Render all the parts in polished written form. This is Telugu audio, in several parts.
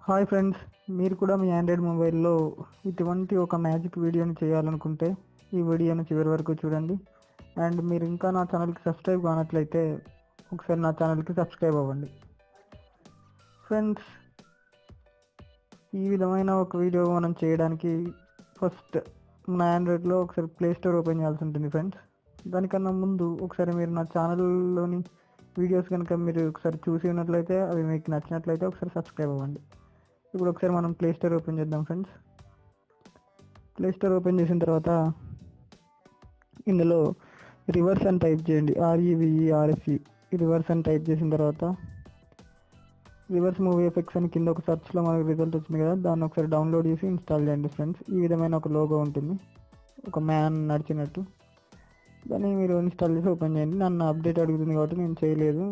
హాయ్ ఫ్రెండ్స్, మీరు కూడా మీ ఆండ్రాయిడ్ మొబైల్లో ఇటువంటి ఒక మ్యాజిక్ వీడియోని చేయాలనుకుంటే ఈ వీడియోని చివరి వరకు చూడండి. అండ్ మీరు ఇంకా నా ఛానల్కి సబ్స్క్రైబ్ కానట్లయితే ఒకసారి నా ఛానల్కి సబ్స్క్రైబ్ అవ్వండి. ఫ్రెండ్స్, ఈ విధమైన ఒక వీడియో మనం చేయడానికి ఫస్ట్ మన ఆండ్రాయిడ్లో ఒకసారి ప్లే స్టోర్ ఓపెన్ చేయాల్సి ఉంటుంది ఫ్రెండ్స్. దానికన్నా ముందు ఒకసారి మీరు నా ఛానల్లోని వీడియోస్ కనుక మీరు ఒకసారి చూసి ఉన్నట్లయితే, అవి మీకు నచ్చినట్లయితే ఒకసారి సబ్స్క్రైబ్ అవ్వండి. ఇప్పుడు ఒకసారి మనం ప్లే స్టోర్ ఓపెన్ చేద్దాం ఫ్రెండ్స్. ప్లే స్టోర్ ఓపెన్ చేసిన తర్వాత ఇందులో రివర్స్ అని టైప్ చేయండి, REVERSE. రివర్స్ అని టైప్ చేసిన తర్వాత రివర్స్ మూవీ ఎఫెక్ట్స్ అని కింద ఒక సర్చ్లో మనకు రిజల్ట్ వచ్చింది కదా, దాన్ని ఒకసారి డౌన్లోడ్ చేసి ఇన్స్టాల్ చేయండి ఫ్రెండ్స్. ఈ విధమైన ఒక లోగో ఉంటుంది, ఒక మ్యాన్ నడిచినట్టు. దాన్ని మీరు ఇన్స్టాల్ చేసి ఓపెన్ చేయండి. నన్ను అప్డేట్ అడుగుతుంది కాబట్టి నేను చేయలేదు,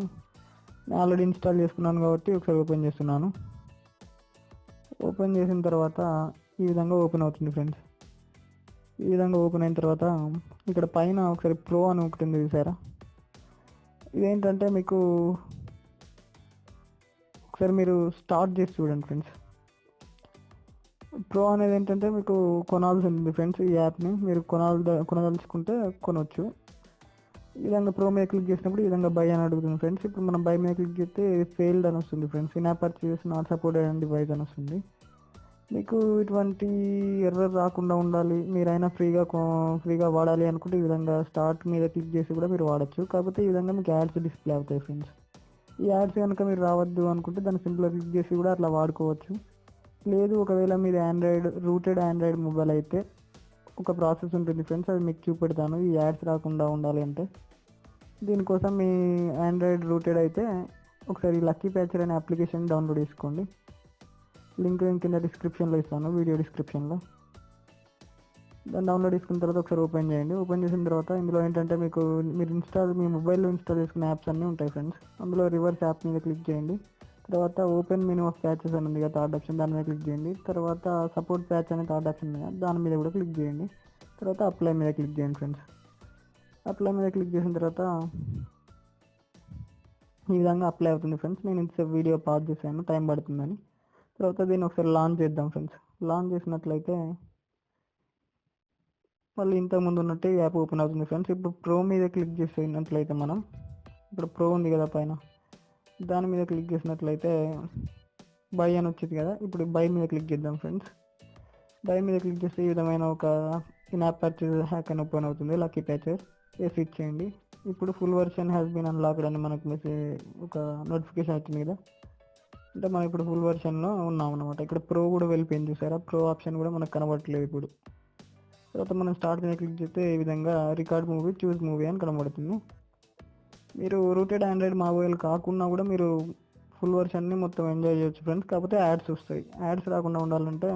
నేను ఆల్రెడీ ఇన్స్టాల్ చేసుకున్నాను కాబట్టి ఒకసారి ఓపెన్ చేస్తున్నాను. ఓపెన్ చేసిన తర్వాత ఈ విధంగా ఓపెన్ అవుతుంది ఫ్రెండ్స్. ఈ విధంగా ఓపెన్ అయిన తర్వాత ఇక్కడ పైన ఒకసారి ప్రో అని ఒకటి ఉంది చూసారా. ఇదేంటంటే మీకు ఒకసారి మీరు స్టార్ట్ చేసి చూడండి ఫ్రెండ్స్. ప్రో అనేది ఏంటంటే మీకు కొనాల్సి ఉంటుంది ఫ్రెండ్స్. ఈ యాప్ని మీరు కొనదలుచుకుంటే కొనవచ్చు. ఈ విధంగా ప్రో మీద క్లిక్ చేసినప్పుడు ఈ విధంగా బై అని అడుగుతుంది ఫ్రెండ్స్. ఇప్పుడు మనం బై మీద క్లిక్ చేస్తే ఫెయిల్డ్ అని వస్తుంది friends. In app purchase not supported and device అని వస్తుంది. మీకు ఇటువంటి ఎర్రర్ రాకుండా ఉండాలి, మీరైనా ఫ్రీగా వాడాలి అనుకుంటే ఈ విధంగా స్టార్ట్ మీద క్లిక్ చేసి కూడా మీరు వాడచ్చు. కాకపోతే ఈ విధంగా మీకు యాడ్స్ డిస్ప్లే అవుతాయి ఫ్రెండ్స్. ఈ యాడ్స్ కనుక మీరు రావద్దు అనుకుంటే దాన్ని సింపుల్గా క్లిక్ చేసి కూడా అట్లా వాడుకోవచ్చు. లేదు, ఒకవేళ మీది రూటెడ్ ఆండ్రాయిడ్ మొబైల్ అయితే ఒక ప్రాసెస్ ఉంటుంది ఫ్రెండ్స్, అది మీకు చూపెడతాను. ఈ యాడ్స్ రాకుండా ఉండాలి అంటే దీనికోసం మీ ఆండ్రాయిడ్ రూటెడ్ అయితే ఒకసారి లక్కీ ప్యాచర్ అనే అప్లికేషన్ డౌన్లోడ్ చేసుకోండి. లింక్ కింద డిస్క్రిప్షన్లో ఇస్తాను, వీడియో డిస్క్రిప్షన్లో. దాన్ని డౌన్లోడ్ చేసుకున్న తర్వాత ఒకసారి ఓపెన్ చేయండి. ఓపెన్ చేసిన తర్వాత ఇందులో ఏంటంటే మీరు మీ మొబైల్లో ఇన్స్టాల్ చేసుకున్న యాప్స్ అన్నీ ఉంటాయి ఫ్రెండ్స్. అందులో రివర్స్ యాప్ మీద క్లిక్ చేయండి. తర్వాత ఓపెన్ మెనూ ఆఫ్ ప్యాచెస్ అని ఉంది కదా, థర్డ్ ఆప్షన్, దాని మీద క్లిక్ చేయండి. తర్వాత సపోర్ట్ ప్యాచ్ అనే థర్డ్ ఆప్షన్ ఉంది కదా, దాని మీద కూడా క్లిక్ చేయండి. తర్వాత అప్లై మీద క్లిక్ చేయండి ఫ్రెండ్స్. అప్లై మీద క్లిక్ చేసిన తర్వాత ఈ విధంగా అప్లై అవుతుంది ఫ్రెండ్స్. నేను ఇంత వీడియో పాజ్ చేశాను, టైం పడుతుందని. తర్వాత దీన్ని ఒకసారి లాంచ్ చేద్దాం ఫ్రెండ్స్. లాంచ్ చేసినట్లయితే మళ్ళీ ఇంతకుముందు ఉన్నట్టే యాప్ ఓపెన్ అవుతుంది ఫ్రెండ్స్. ఇప్పుడు ప్రో మీద క్లిక్ చేసినట్లయితే మనం ఇప్పుడు ప్రో ఉంది కదా పైన, దాని మీద క్లిక్ చేసినట్లయితే బై అని వచ్చింది కదా, ఇప్పుడు బై మీద క్లిక్ చేద్దాం ఫ్రెండ్స్. బై మీద క్లిక్ చేస్తే ఈ విధమైన ఒక ఇన్ యాప్ పర్చేస్ హ్యాక్ అని ఓపెన్ అవుతుంది, లక్కీ ప్యాచర్. ఎస్ ఇచ్చేయండి. ఇప్పుడు full version has been unlocked అని మనకు ఒక నోటిఫికేషన్ వచ్చింది కదా, అంటే మనం ఇప్పుడు ఫుల్ వర్షన్లో ఉన్నాం అనమాట. ఇక్కడ ప్రో కూడా వెళ్ళిపోయింది చూసారా, ప్రో ఆప్షన్ కూడా మనకు కనబడట్లేదు ఇప్పుడు. తర్వాత మనం స్టార్ట్ మీద క్లిక్ చేస్తే ఈ విధంగా రికార్డ్ మూవీ, చూస్ మూవీ అని కనబడుతుంది. మీరు రూటెడ్ ఆండ్రాయిడ్ మొబైల్ కాకుండా కూడా మీరు ఫుల్ వర్షన్ని మొత్తం ఎంజాయ్ చేయొచ్చు ఫ్రెండ్స్. కాకపోతే యాడ్స్ వస్తాయి. యాడ్స్ రాకుండా ఉండాలంటే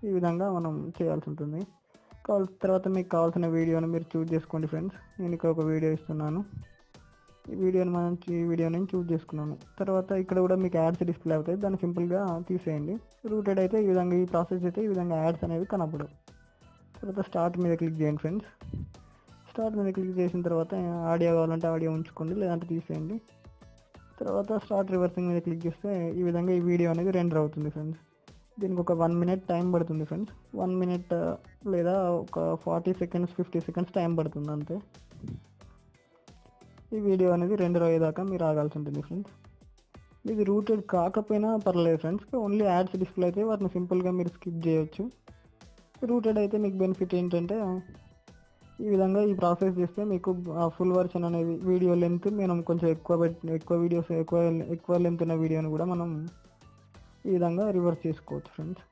ఈ విధంగా మనం చేయాల్సి ఉంటుంది. తర్వాత మీకు కావాల్సిన వీడియోని మీరు చూస్ చేసుకోండి ఫ్రెండ్స్. నేను ఇక్కడ ఒక వీడియో ఇస్తున్నాను. ఈ వీడియో నేను చూస్ చేసుకున్నాను. తర్వాత ఇక్కడ కూడా మీకు యాడ్స్ డిస్ప్లే అవుతాయి, దాన్ని సింపుల్గా తీసేయండి. రూటెడ్ అయితే ఈ విధంగా, ఈ ప్రాసెస్ అయితే ఈ విధంగా యాడ్స్ అనేవి కనపడవు. తర్వాత స్టార్ట్ మీద క్లిక్ చేయండి ఫ్రెండ్స్. స్టార్ట్ మీద క్లిక్ చేసిన తర్వాత ఆడియో కావాలంటే ఆడియో ఉంచుకోండి, లేదంటే తీసేయండి. తర్వాత స్టార్ట్ రివర్సింగ్ మీద క్లిక్ చేస్తే ఈ విధంగా ఈ వీడియో అనేది రెండర్ అవుతుంది ఫ్రెండ్స్. దీనికి ఒక 1 minute టైం పడుతుంది ఫ్రెండ్స్. 1 minute లేదా ఒక 40 seconds 50 seconds టైం పడుతుంది అంతే. ఈ వీడియో అనేది రెండర్ అయ్యేదాకా మీరు ఆగాల్సి ఉంటుంది ఫ్రెండ్స్. ఇది రూటెడ్ కాకపోయినా పర్లేదు ఫ్రెండ్స్, ఓన్లీ యాడ్స్ డిస్ప్లే అయితే వాటిని సింపుల్గా మీరు స్కిప్ చేయొచ్చు. రూటెడ్ అయితే మీకు బెనిఫిట్ ఏంటంటే ఈ విధంగా ఈ ప్రాసెస్ చేస్తే మీకు ఆ ఫుల్ వర్షన్ అనేది వీడియో లెంత్ మనం కొంచెం ఎక్కువ లెంత్ ఉన్న వీడియోని కూడా మనం ఈ విధంగా రివర్స్ చేసుకోవచ్చు ఫ్రెండ్స్.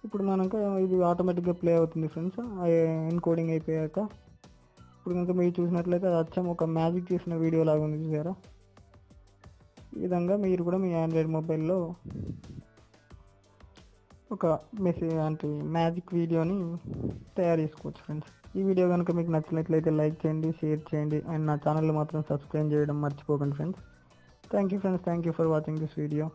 ఇప్పుడు మనకు ఇది ఆటోమేటిక్గా ప్లే అవుతుంది ఫ్రెండ్స్, ఎన్కోడింగ్ అయిపోయాక. ఇప్పుడు కనుక మీరు చూసినట్లయితే అది అచ్చం ఒక మ్యాజిక్ చేసిన వీడియో లాగా ఉంది చూసారా. ఈ విధంగా మీరు కూడా మీ ఆండ్రాయిడ్ మొబైల్లో ఒక మ్యాజిక్ వీడియోని తయారు చేసుకోవచ్చు ఫ్రెండ్స్. ఈ వీడియో కనుక మీకు నచ్చినట్లయితే లైక్ చేయండి, షేర్ చేయండి, అండ్ నా ఛానల్ మాత్రం సబ్స్క్రైబ్ చేయడం మర్చిపోకండి friends. Thank you friends, thank you for watching this video.